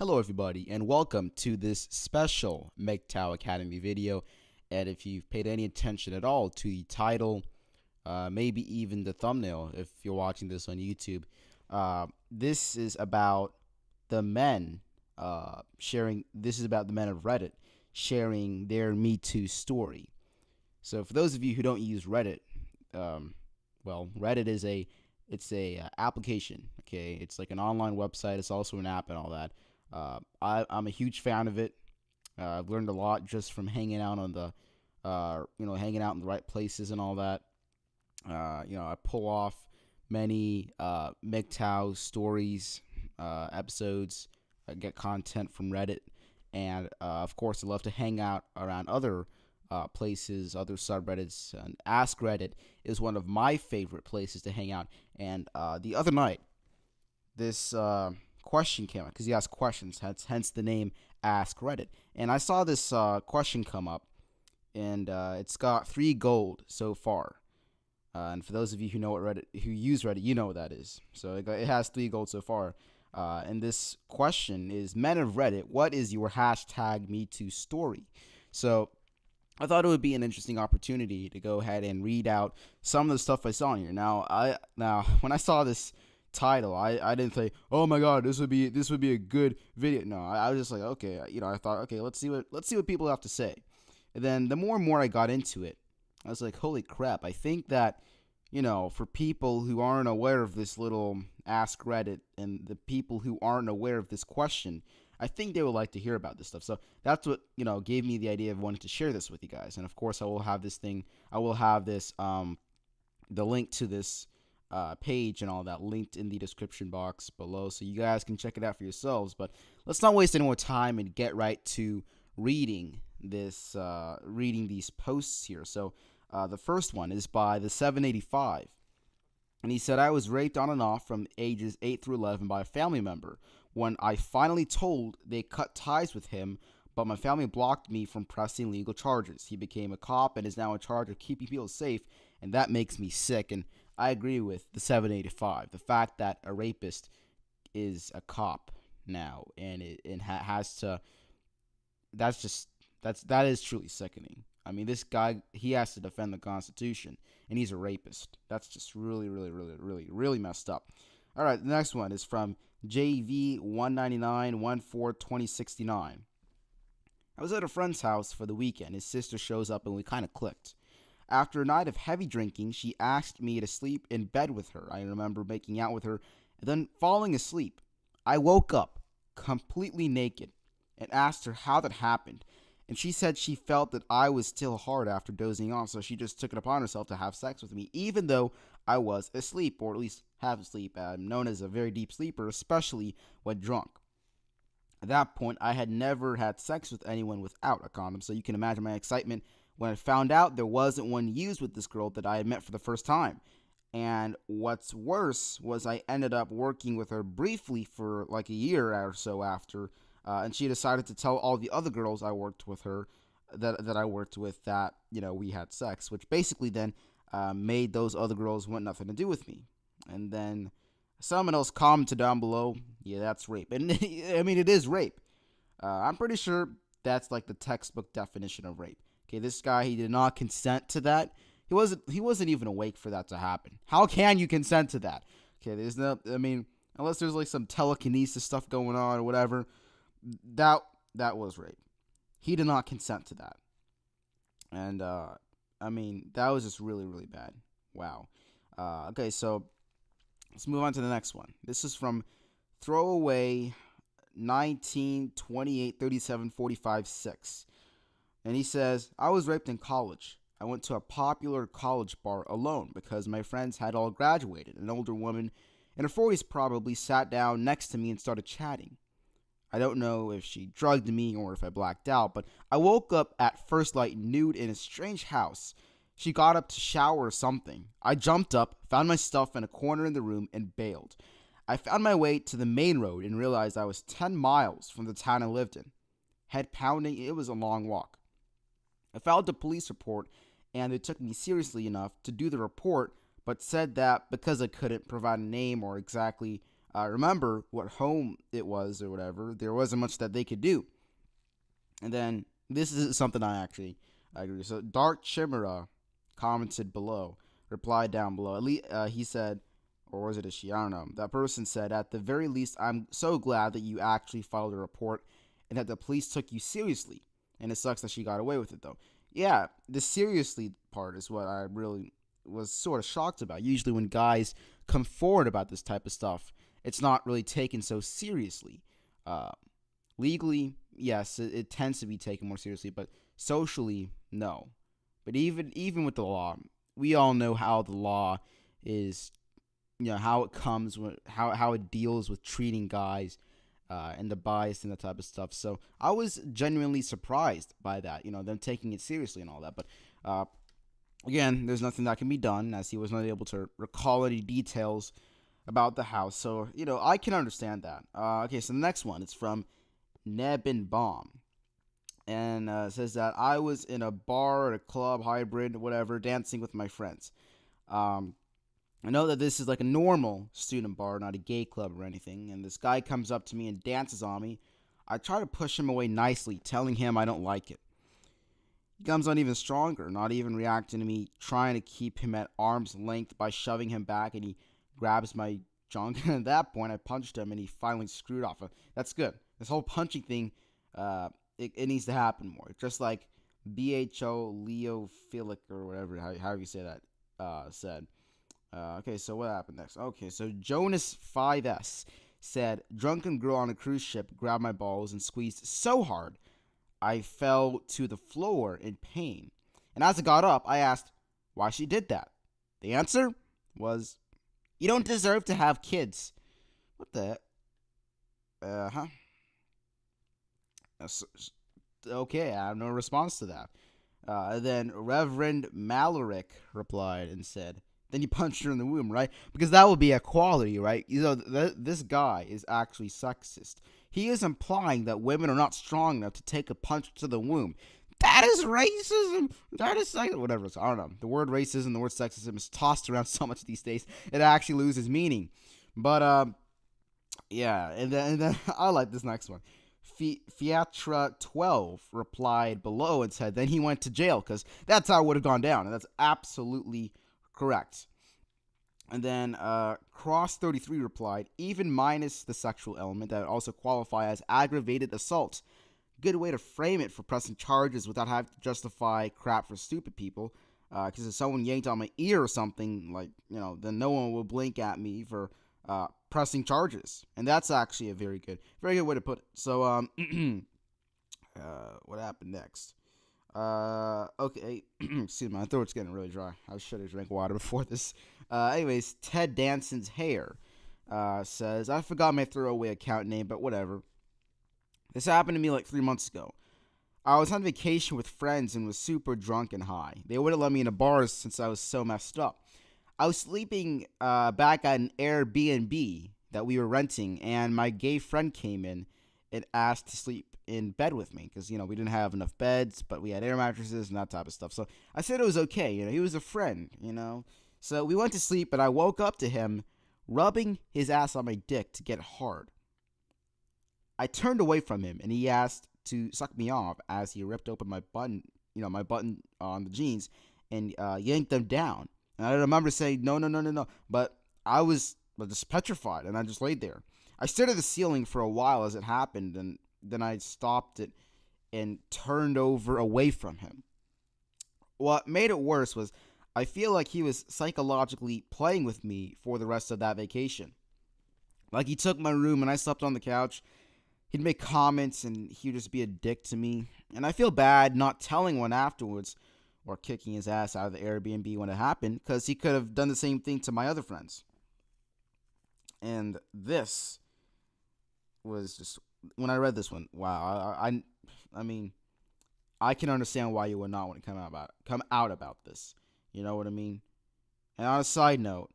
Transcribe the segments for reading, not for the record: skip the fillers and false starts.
Hello, everybody, and welcome to this special MGTOW Academy video. And if you've paid any attention at all to the title, maybe even the thumbnail, if you're watching this on YouTube, this is about the men sharing. This is about the men of Reddit sharing their Metoo story. So, for those of you who don't use Reddit, Reddit is a application. Okay, it's like an online website. It's also an app and all that. I'm a huge fan of it. I've learned a lot just from hanging out on the, hanging out in the right places and all that. I pull off many MGTOW stories, episodes, get content from Reddit, and of course, I love to hang out around other places, other subreddits. And Askreddit is one of my favorite places to hang out. And the other night, this question came up because he asked questions, hence the name Askreddit. And I saw this question come up, and it's got 3 gold so far. And for those of you who know what who use Reddit, you know what that is. So it has 3 gold so far. And this question is: Men of Reddit, what is your hashtag #MeToo story? So I thought it would be an interesting opportunity to go ahead and read out some of the stuff I saw in here. Now when I saw this title, I didn't say, oh my god, this would be a good video. No, I was just like, okay, I thought, okay, let's see what people have to say. And then the more and more I got into it, I was like, holy crap, I think that, for people who aren't aware of this little Ask Reddit and the people who aren't aware of this question, I think they would like to hear about this stuff. So that's what, gave me the idea of wanting to share this with you guys. And of course, I will have this, the link to this page and all that linked in the description box below, so you guys can check it out for yourselves. But let's not waste any more time and get right to reading these posts here. So the first one is by the 785, and he said, I was raped on and off from ages 8 through 11 by a family member. When I finally told, they cut ties with him, but my family blocked me from pressing legal charges. He became a cop and is now in charge of keeping people safe, and that makes me sick. And I agree with the 785. The fact that a rapist is a cop now and has to, that is truly sickening. I mean, this guy, he has to defend the Constitution, and he's a rapist. That's just really, really, really, really, really messed up. All right, the next one is from JV199142069. I was at a friend's house for the weekend. His sister shows up, and we kind of clicked. After a night of heavy drinking, she asked me to sleep in bed with her. I remember making out with her and then falling asleep. I woke up completely naked and asked her how that happened. And she said she felt that I was still hard after dozing off, so she just took it upon herself to have sex with me, even though I was asleep, or at least half asleep. I'm known as a very deep sleeper, especially when drunk. At that point, I had never had sex with anyone without a condom, so you can imagine my excitement when I found out there wasn't one used with this girl that I had met for the first time. And what's worse was I ended up working with her briefly for like a year or so after, and she decided to tell all the other girls I worked with her that I worked with that we had sex, which basically then made those other girls want nothing to do with me. And then someone else commented down below, yeah, that's rape. And I mean, it is rape. I'm pretty sure that's like the textbook definition of rape. Okay, this guy, he did not consent to that. He wasn't even awake for that to happen. How can you consent to that? Okay, unless there's like some telekinesis stuff going on or whatever, that was rape. He did not consent to that. And that was just really, really bad. Wow. Okay, so let's move on to the next one. This is from Throwaway 19 28 37 45 6. And he says, I was raped in college. I went to a popular college bar alone because my friends had all graduated. An older woman in her 40s probably sat down next to me and started chatting. I don't know if she drugged me or if I blacked out, but I woke up at first light nude in a strange house. She got up to shower or something. I jumped up, found my stuff in a corner in the room, and bailed. I found my way to the main road and realized I was 10 miles from the town I lived in. Head pounding, it was a long walk. I filed a police report, and they took me seriously enough to do the report, but said that because I couldn't provide a name or exactly Remember what home it was or whatever. There wasn't much that they could do. And then this is something I agree with. So Dark Chimera commented below, replied down below. At least he said, or was it a she? I don't know. That person said, at the very least, I'm so glad that you actually filed a report and that the police took you seriously. And it sucks that she got away with it, though. Yeah, the seriously part is what I really was sort of shocked about. Usually when guys come forward about this type of stuff, it's not really taken so seriously. Uh, Legally, yes, it tends to be taken more seriously, but socially, no. But even with the law, we all know how the law is, how it comes, how it deals with treating guys, and the bias and that type of stuff. So I was genuinely surprised by that, them taking it seriously and all that. But again, there's nothing that can be done, as he was not able to recall any details about the house. So I can understand that. Okay, so the next one, it's from Neb and Bomb, and says that I was in a bar or a club, hybrid, whatever, dancing with my friends. I know that this is like a normal student bar, not a gay club or anything, and this guy comes up to me and dances on me. I try to push him away nicely, telling him I don't like it. He comes on even stronger, not even reacting to me, trying to keep him at arm's length by shoving him back, and he grabs my junk. And at that point, I punched him, and he finally screwed off. That's good. This whole punching thing, it needs to happen more. Just like BHO Leophilic or whatever, however you say that, said. Okay, so what happened next? Okay, so Jonas5S said, drunken girl on a cruise ship grabbed my balls and squeezed so hard I fell to the floor in pain. And as I got up, I asked why she did that. The answer was, you don't deserve to have kids. What the heck? Okay, I have no response to that. Then Reverend Malarick replied and said, then you punched her in the womb, right? Because that would be equality, right? This guy is actually sexist. He is implying that women are not strong enough to take a punch to the womb. That is racism. That is whatever. I don't know. The word racism, the word sexism is tossed around so much these days, it actually loses meaning. But yeah, and then I like this next one. Fiatra12 replied below and said, then he went to jail, because that's how it would have gone down, and that's absolutely correct. And then Cross33 replied, even minus the sexual element, that would also qualify as aggravated assault. Good way to frame it for pressing charges without having to justify crap for stupid people. Because if someone yanked on my ear or something, then no one will blink at me for pressing charges. And that's actually a very good way to put it. So, what happened next? Okay, excuse me, my throat's getting really dry. I should have drank water before this. Anyways, Ted Danson's hair says, I forgot my throwaway account name, but whatever. This happened to me like 3 months ago. I was on vacation with friends and was super drunk and high. They wouldn't let me into bars since I was so messed up. I was sleeping back at an Airbnb that we were renting, and my gay friend came in and asked to sleep in bed with me because, we didn't have enough beds, but we had air mattresses and that type of stuff. So I said it was okay. He was a friend, So we went to sleep, and I woke up to him rubbing his ass on my dick to get hard. I turned away from him, and he asked to suck me off as he ripped open my button, my button on the jeans, and yanked them down. And I remember saying, no. But I was just petrified, and I just laid there. I stared at the ceiling for a while as it happened, and then I stopped it and turned over away from him. What made it worse was I feel like he was psychologically playing with me for the rest of that vacation. Like, he took my room and I slept on the couch. He'd make comments and he'd just be a dick to me. And I feel bad not telling one afterwards or kicking his ass out of the Airbnb when it happened, because he could have done the same thing to my other friends. And this was just, when I read this one, wow, I mean, I can understand why you would not want to come out about this. You know what I mean? And on a side note,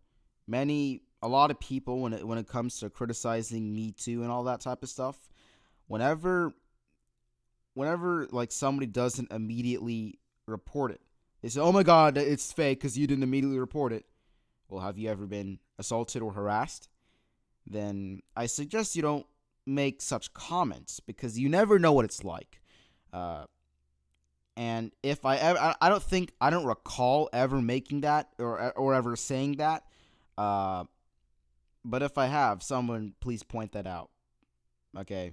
a lot of people, when it comes to criticizing Metoo and all that type of stuff, whenever like somebody doesn't immediately report it, they say, "Oh my God, it's fake because you didn't immediately report it." Well, have you ever been assaulted or harassed? then I suggest you don't make such comments because you never know what it's like. Uh, and if I ever, I don't recall ever making that or ever saying that. Uh, but if I have, someone please point that out. Okay,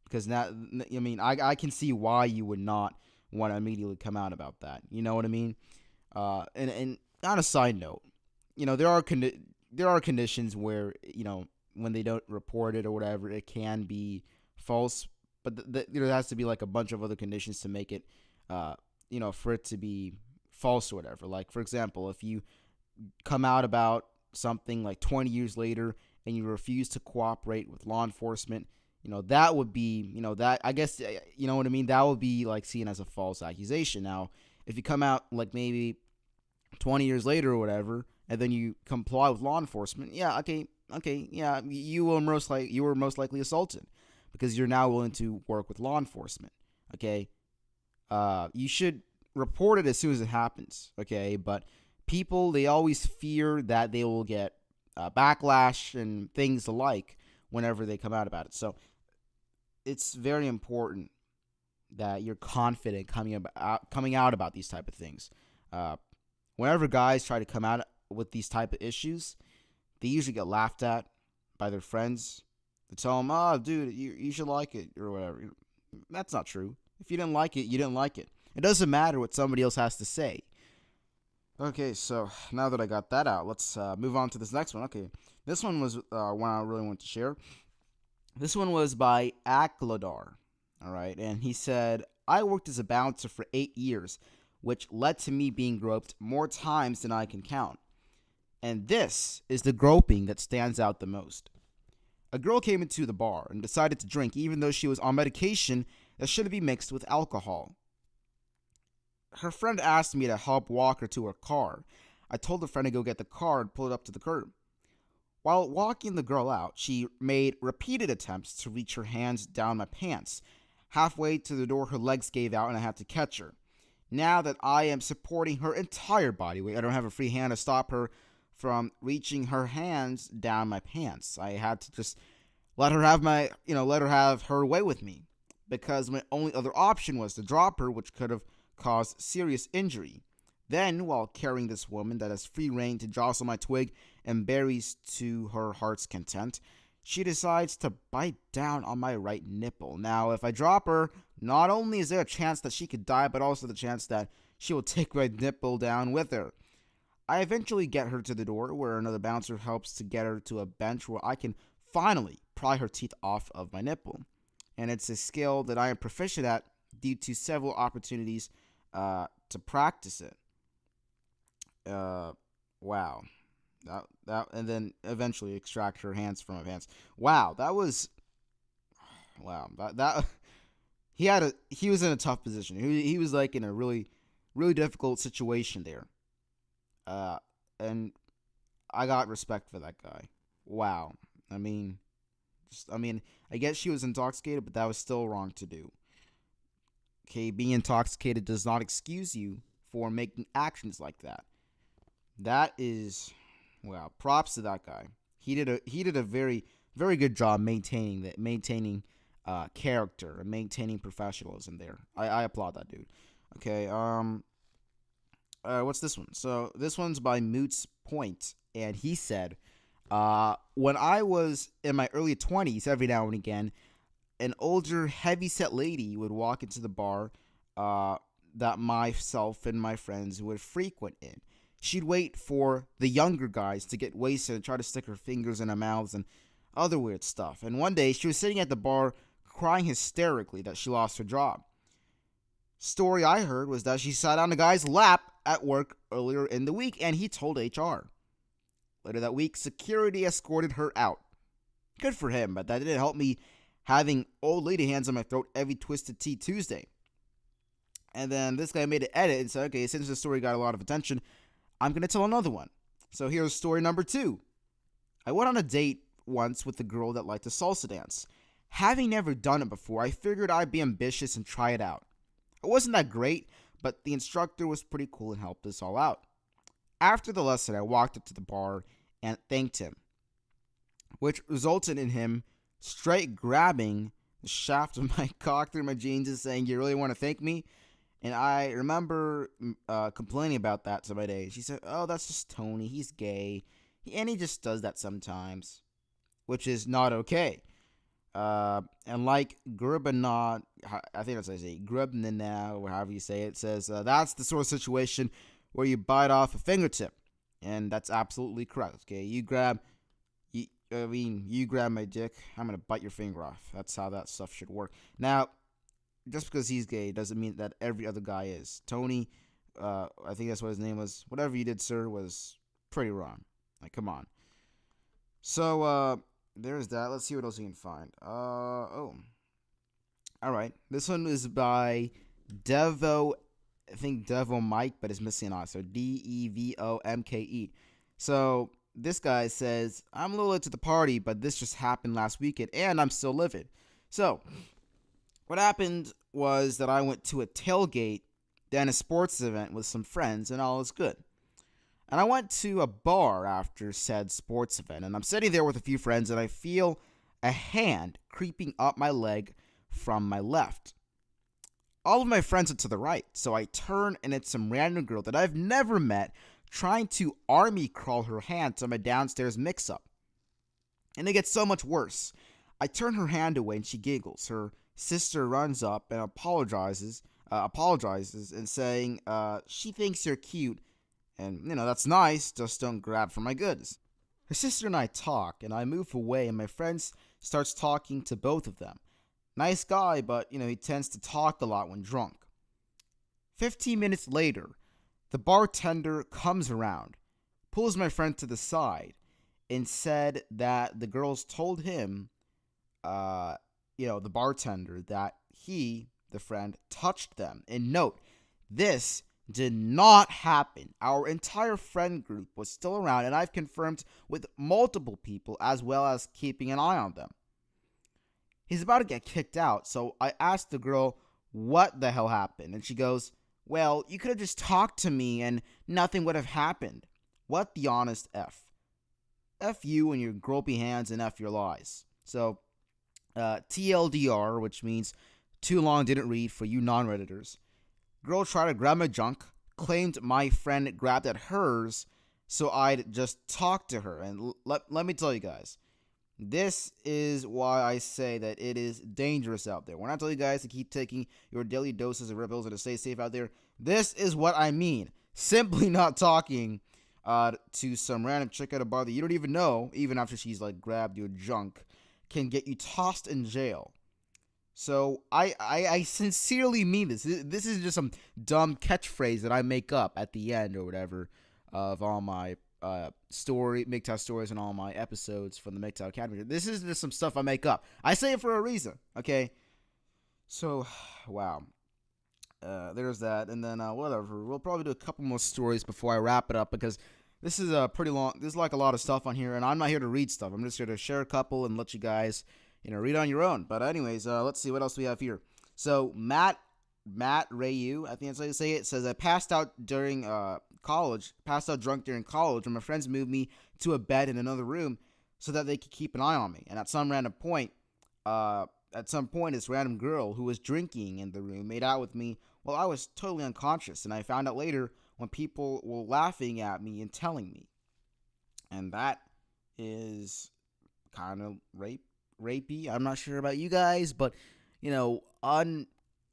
because now I mean I can see why you would not want to immediately come out about that. You know what I mean? And on a side note, there are conditions where when they don't report it or whatever, it can be false. But there has to be like a bunch of other conditions to make it, for it to be false or whatever. Like for example, if you come out about something like 20 years later and you refuse to cooperate with law enforcement, that would be, that I guess, you know what I mean? That would be like seen as a false accusation. Now, if you come out like maybe 20 years later or whatever, and then you comply with law enforcement, yeah, okay, yeah, you were most likely assaulted because you're now willing to work with law enforcement. Okay, you should report it as soon as it happens. Okay, but people, they always fear that they will get backlash and things alike whenever they come out about it. So it's very important that you're confident coming out about these type of things. Whenever guys try to come out with these type of issues, they usually get laughed at by their friends. They tell them, "Oh, dude, you should like it," or whatever. That's not true. If you didn't like it, you didn't like it. It doesn't matter what somebody else has to say. Okay, so now that I got that out, let's move on to this next one. Okay, this one was one I really want to share. This one was by Askreddit. All right, and he said, "I worked as a bouncer for 8 years, which led to me being groped more times than I can count. And this is the groping that stands out the most. A girl came into the bar and decided to drink even though she was on medication that shouldn't be mixed with alcohol. Her friend asked me to help walk her to her car. I told the friend to go get the car and pull it up to the curb. While walking the girl out, she made repeated attempts to reach her hands down my pants. Halfway to the door, her legs gave out and I had to catch her. Now that I am supporting her entire body weight, I don't have a free hand to stop her from reaching her hands down my pants. I had to just let her have her way with me, because my only other option was to drop her, which could have caused serious injury. Then, while carrying this woman that has free rein to jostle my twig and berries to her heart's content, she decides to bite down on my right nipple. Now, if I drop her, not only is there a chance that she could die, but also the chance that she will take my nipple down with her. I eventually get her to the door, where another bouncer helps to get her to a bench where I can finally pry her teeth off of my nipple. And it's a skill that I am proficient at due to several opportunities to practice it. Wow. That and then eventually extract her hands from my pants. Wow, that was that he was in a tough position. He was like in a really difficult situation there. And I got respect for that guy. Wow. I mean, I guess she was intoxicated, but that was still wrong to do. Okay, being intoxicated does not excuse you for making actions like that. That is, wow, props to that guy. He did a very good job maintaining character and maintaining professionalism there. I applaud that dude. Okay, what's this one? So this one's by Moots Point, and he said, when I was in my early 20s, every now and again, an older, heavy-set lady would walk into the bar that myself and my friends would frequent in. She'd wait for the younger guys to get wasted and try to stick her fingers in her mouths and other weird stuff. And one day, she was sitting at the bar crying hysterically that she lost her job. Story I heard was that she sat on a guy's lap at work earlier in the week, and he told HR. Later that week, security escorted her out. Good for him, but that didn't help me having old lady hands on my throat every Twisted Tea Tuesday. And then this guy made an edit and said, okay, since the story got a lot of attention, I'm going to tell another one. So here's story number 2. I went on a date once with a girl that liked to salsa dance. Having never done it before, I figured I'd be ambitious and try it out. It wasn't that great, but the instructor was pretty cool and helped us all out. After the lesson, I walked up to the bar and thanked him. which resulted in him straight grabbing the shaft of my cock through my jeans and saying, "You really want to thank me?" And I remember complaining about that to my day. She said, "Oh, that's just Tony. He's gay. And he just does that sometimes," which is not okay. And like Grubinot, I think that's how I say Grubnina, or however you say it, says that's the sort of situation where you bite off a fingertip, and that's absolutely correct. Okay, you grab my dick, I'm gonna bite your finger off. That's how that stuff should work. Now, just because he's gay doesn't mean that every other guy is. Tony, I think that's what his name was. Whatever you did, sir, was pretty wrong. Like, come on. So, there's that. Let's see what else we can find. All right. This one is by Devo. I think Devo Mike, but it's missing an I. So Devomke. So this guy says, "I'm a little late to the party, but this just happened last weekend, and I'm still livid." So what happened was that I went to a tailgate, then a sports event with some friends, and all was good. And I went to a bar after said sports event, and I'm sitting there with a few friends, and I feel a hand creeping up my leg from my left. All of my friends are to the right, so I turn, and it's some random girl that I've never met trying to army crawl her hand to my downstairs mix-up. And it gets so much worse. I turn her hand away, and she giggles. Her sister runs up and apologizes and saying she thinks you're cute, and, that's nice, just don't grab for my goods. Her sister and I talk, and I move away, and my friend starts talking to both of them. Nice guy, but, he tends to talk a lot when drunk. 15 minutes later, the bartender comes around, pulls my friend to the side, and said that the girls told him, the bartender, that he, the friend, touched them. And note, this did not happen. Our entire friend group was still around, and I've confirmed with multiple people as well as keeping an eye on them. He's about to get kicked out, so I asked the girl what the hell happened, and she goes, "Well, you could have just talked to me and nothing would have happened." What the honest F? F you and your gropey hands, and F your lies. So, TLDR, which means too long didn't read for you non-Redditors. Girl tried to grab my junk, claimed my friend grabbed at hers, so I'd just talk to her. And let me tell you guys, this is why I say that it is dangerous out there. When I tell you guys to keep taking your daily doses of Red Pills and to stay safe out there, this is what I mean. Simply not talking to some random chick at a bar that you don't even know, even after she's grabbed your junk, can get you tossed in jail. So I sincerely mean this. This is just some dumb catchphrase that I make up at the end or whatever of all my MGTOW stories and all my episodes from the MGTOW Academy. This is just some stuff I make up. I say it for a reason, okay? So, wow. There's that, and then whatever. We'll probably do a couple more stories before I wrap it up, because this is pretty long. There's a lot of stuff on here, and I'm not here to read stuff. I'm just here to share a couple and let you guys read on your own. But anyways, let's see what else we have here. So Matt Rayu, I think that's how you say it, says, "I passed out during drunk during college, and my friends moved me to a bed in another room so that they could keep an eye on me. And at some point, this random girl who was drinking in the room made out with me while I was totally unconscious, and I found out later when people were laughing at me and telling me." And that is kind of rapey. I'm not sure about you guys, but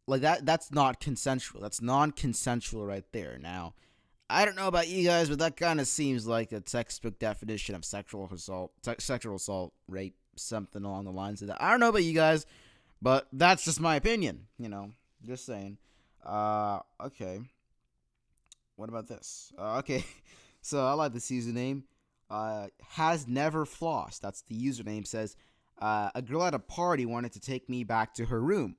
that's not consensual. That's non-consensual right there. Now, I don't know about you guys, but that kind of seems like a textbook definition of sexual assault, rape, something along the lines of that. I don't know about you guys, but that's just my opinion. Just saying. Okay. What about this? Okay. So I like this username. Has never flossed. That's the username. Says, a girl at a party wanted to take me back to her room.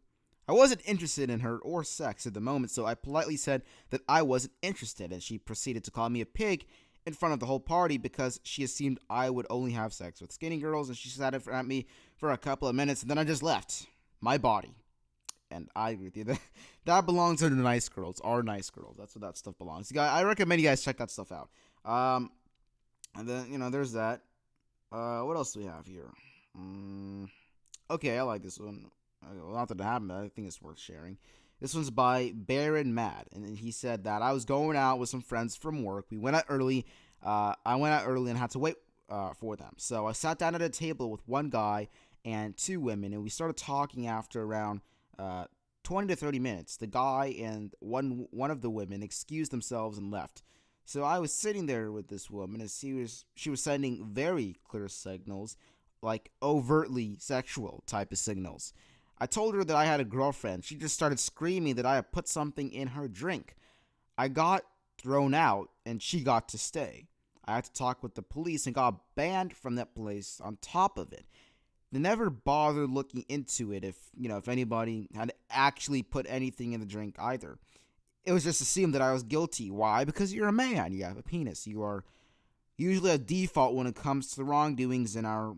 I wasn't interested in her or sex at the moment, so I politely said that I wasn't interested, and she proceeded to call me a pig in front of the whole party because she assumed I would only have sex with skinny girls, and she sat at me for a couple of minutes, and then I just left. My body. And I agree with you. That belongs to the nice girls. Our nice girls. That's what that stuff belongs. I recommend you guys check that stuff out. And then, there's that. What else do we have here? Okay, I like this one. Well, not that it happened, but I think it's worth sharing. This one's by Baron Mad, and he said that I was going out with some friends from work. We went out early. I went out early and had to wait for them. So I sat down at a table with one guy and two women, and we started talking after around 20 to 30 minutes. The guy and one of the women excused themselves and left. So I was sitting there with this woman as she was sending very clear signals, like overtly sexual type of signals. I told her that I had a girlfriend. She just started screaming that I had put something in her drink. I got thrown out and she got to stay. I had to talk with the police and got banned from that place on top of it. They never bothered looking into it if anybody had actually put anything in the drink either. It was just assumed that I was guilty. Why? Because you're a man. You have a penis. You are usually a default when it comes to the wrongdoings in our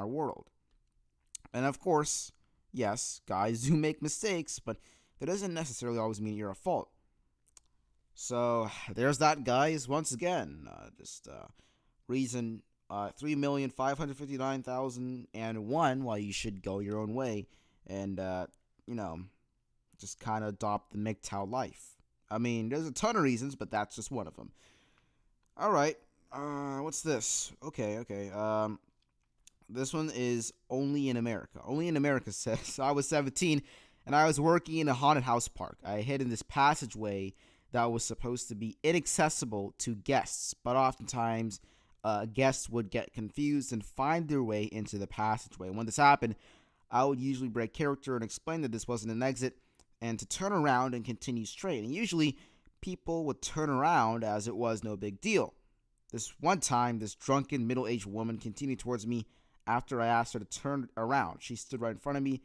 world. And of course, yes, guys do make mistakes, but that doesn't necessarily always mean you're at fault. So there's that, guys. Once again, just reason 3,559,001 why you should go your own way, and you know, just kind of adopt the MGTOW life. I mean, there's a ton of reasons, but that's just one of them. All right. What's this? Okay. This one is Only in America. Only in America says, I was 17 and I was working in a haunted house park. I hid in this passageway that was supposed to be inaccessible to guests, but oftentimes guests would get confused and find their way into the passageway. When this happened, I would usually break character and explain that this wasn't an exit and to turn around and continue straight. And usually people would turn around as it was no big deal. This one time, this drunken middle-aged woman continued towards me after I asked her to turn around. She stood right in front of me,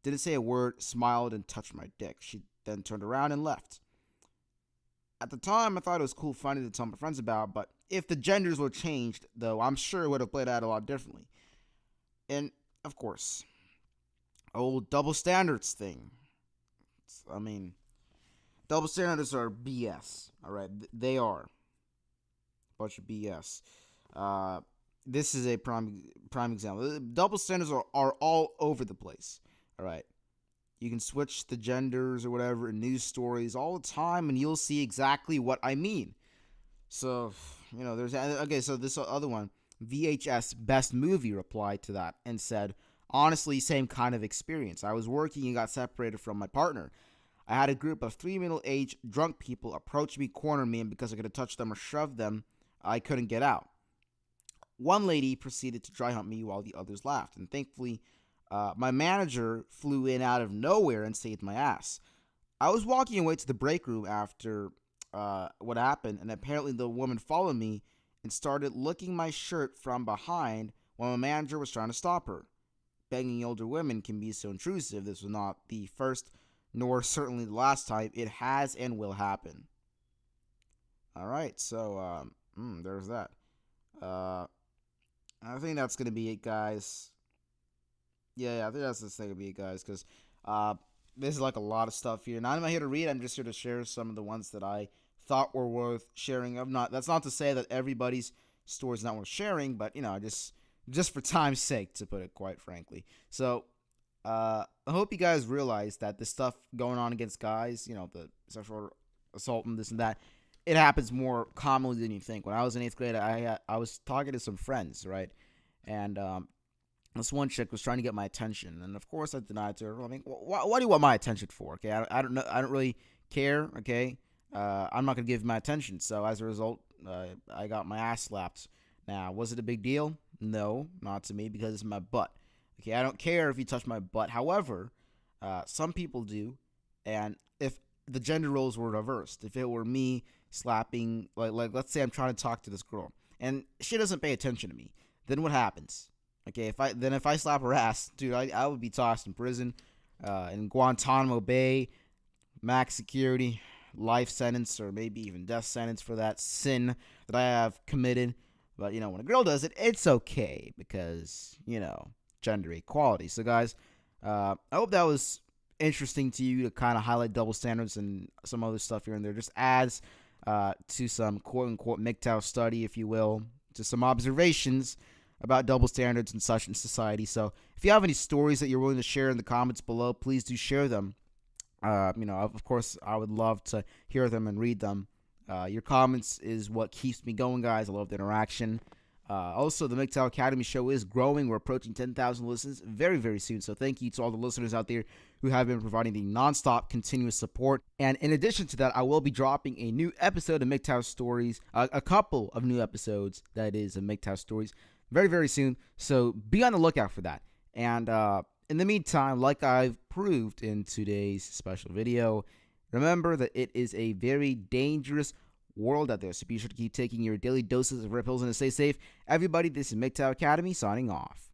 didn't say a word, smiled, and touched my dick. She then turned around and left. At the time, I thought it was cool funny to tell my friends about, but if the genders were changed, though, I'm sure it would have played out a lot differently. And, of course, old double standards thing. I mean, double standards are BS, all right? They are. Bunch of BS. This is a prime example. Double standards are all over the place. All right, you can switch the genders or whatever in news stories all the time, and you'll see exactly what I mean. So there's okay. So this other one, VHS Best Movie, replied to that and said, honestly, same kind of experience. I was working and got separated from my partner. I had a group of 3 middle-aged drunk people approach me, corner me, and because I could have touched them or shoved them, I couldn't get out. One lady proceeded to dry hump me while the others laughed, and thankfully, my manager flew in out of nowhere and saved my ass. I was walking away to the break room after what happened, and apparently the woman followed me and started licking my shirt from behind while my manager was trying to stop her. Banging older women can be so intrusive. This was not the first, nor certainly the last time. It has and will happen. All right, so there's that. I think that's gonna be it, guys. Yeah, I think that's gonna be it, guys, because this is like a lot of stuff here. Not am I here to read. I'm just here to share some of the ones that I thought were worth sharing. That's not to say that everybody's story is not worth sharing, but just for time's sake, to put it quite frankly. So I hope you guys realize that the stuff going on against guys, the sexual assault and this and that, it happens more commonly than you think. When I was in 8th grade, I was talking to some friends, right? And this one chick was trying to get my attention, and of course I denied to her. I mean, what do you want my attention for? Okay, I don't know. I don't really care. Okay, I'm not gonna give my attention. So as a result, I got my ass slapped. Now, was it a big deal? No, not to me, because it's my butt. Okay, I don't care if you touch my butt. However, some people do, and if the gender roles were reversed, if it were me slapping, like let's say I'm trying to talk to this girl and she doesn't pay attention to me, then what happens? Okay, if I slap her ass, dude, I would be tossed in prison, in Guantanamo Bay, max security, life sentence, or maybe even death sentence for that sin that I have committed. But when a girl does it, it's okay because gender equality. So guys, I hope that was interesting to you to kind of highlight double standards and some other stuff here and there. Just adds to some quote-unquote MGTOW study, if you will, to some observations about double standards and such in society. So if you have any stories that you're willing to share in the comments below, please do share them. Of course, I would love to hear them and read them. Your comments is what keeps me going, guys. I love the interaction. Also, the MGTOW Academy show is growing. We're approaching 10,000 listens very, very soon. So thank you to all the listeners out there who have been providing the nonstop, continuous support. And in addition to that, I will be dropping a new episode of MGTOW Stories, a couple of new episodes, that is, of MGTOW Stories, very, very soon. So be on the lookout for that. And in the meantime, like I've proved in today's special video, remember that it is a very dangerous world out there. So be sure to keep taking your daily doses of red pills and to stay safe. Everybody, this is MGTOW Academy signing off.